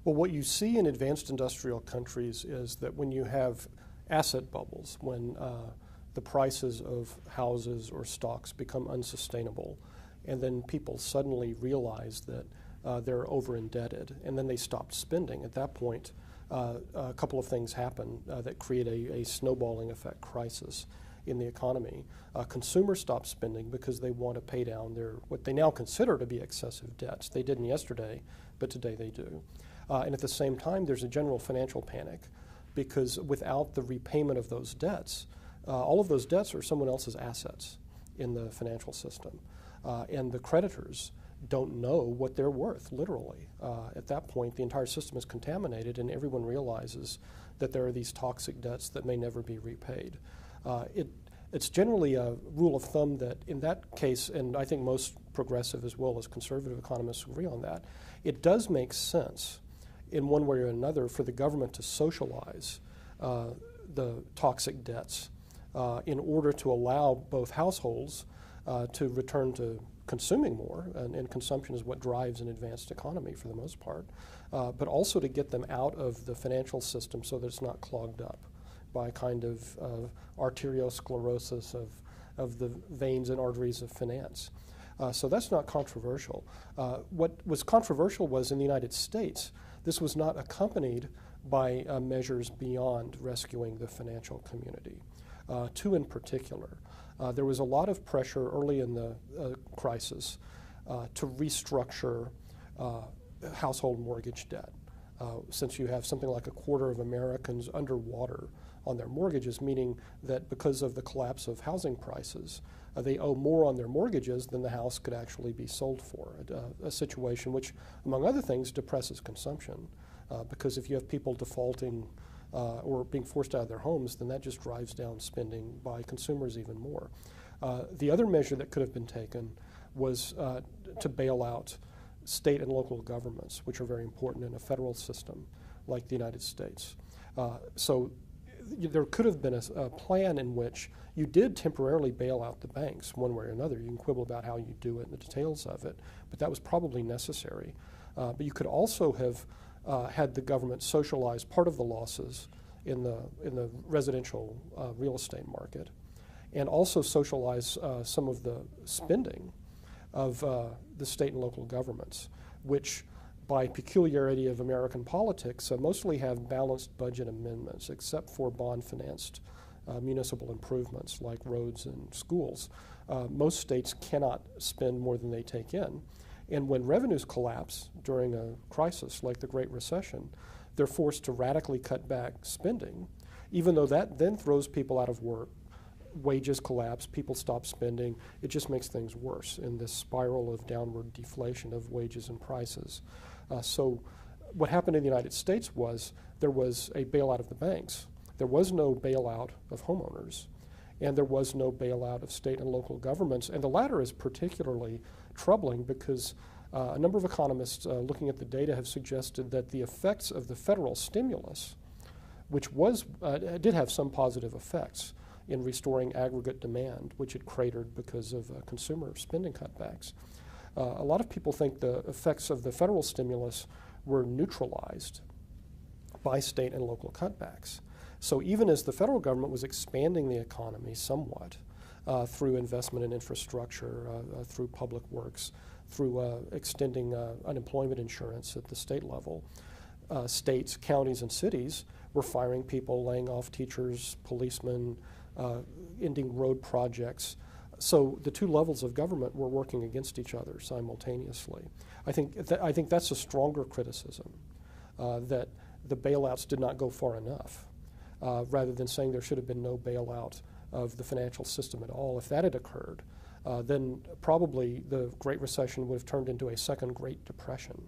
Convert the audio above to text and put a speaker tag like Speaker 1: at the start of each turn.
Speaker 1: Well, what you see in advanced industrial countries is that when you have asset bubbles, when the prices of houses or stocks become unsustainable, and then people suddenly realize that they're over indebted, and then they stop spending. At that point, a couple of things happen that create a snowballing effect crisis in the economy. Consumers stop spending because they want to pay down their what they now consider to be excessive debts. They didn't yesterday, but today they do. And at the same time, there's a general financial panic because without the repayment of those debts, all of those debts are someone else's assets in the financial system. And the creditors don't know what they're worth, literally. At that point, the entire system is contaminated and everyone realizes that there are these toxic debts that may never be repaid. It's generally a rule of thumb that in that case, and I think most progressive as well as conservative economists agree on that, it does make sense in one way or another for the government to socialize the toxic debts in order to allow both households to return to consuming more, and consumption is what drives an advanced economy for the most part, but also to get them out of the financial system so that it's not clogged up by kind of arteriosclerosis of the veins and arteries of finance. So that's not controversial. What was controversial was in the United States, this was not accompanied by measures beyond rescuing the financial community. Two in particular. There was a lot of pressure early in the crisis to restructure household mortgage debt. Since you have something like a quarter of Americans underwater on their mortgages, meaning that because of the collapse of housing prices, they owe more on their mortgages than the house could actually be sold for, a situation which, among other things, depresses consumption. Because if you have people defaulting or being forced out of their homes, then that just drives down spending by consumers even more. The other measure that could have been taken was to bail out state and local governments, which are very important in a federal system like the United States. So there could have been a plan in which you did temporarily bail out the banks one way or another. You can quibble about how you do it and the details of it, but that was probably necessary. But you could also have had the government socialize part of the losses in the residential real estate market, and also socialize some of the spending of the state and local governments, which by peculiarity of American politics mostly have balanced budget amendments, except for bond-financed municipal improvements like roads and schools. Most states cannot spend more than they take in. And when revenues collapse during a crisis like the Great Recession, they're forced to radically cut back spending, even though that then throws people out of work. Wages collapse, people stop spending. It just makes things worse in this spiral of downward deflation of wages and prices. So what happened in the United States was there was a bailout of the banks. There was no bailout of homeowners, and there was no bailout of state and local governments. And the latter is particularly troubling because a number of economists looking at the data have suggested that the effects of the federal stimulus, which did have some positive effects in restoring aggregate demand, which had cratered because of consumer spending cutbacks. A lot of people think the effects of the federal stimulus were neutralized by state and local cutbacks. So even as the federal government was expanding the economy somewhat through investment in infrastructure, through public works, through extending unemployment insurance at the state level, states, counties, and cities were firing people, laying off teachers, policemen, ending road projects. So the two levels of government were working against each other simultaneously. I think that's a stronger criticism, that the bailouts did not go far enough, rather than saying there should have been no bailout of the financial system at all. If that had occurred, then probably the Great Recession would have turned into a second Great Depression.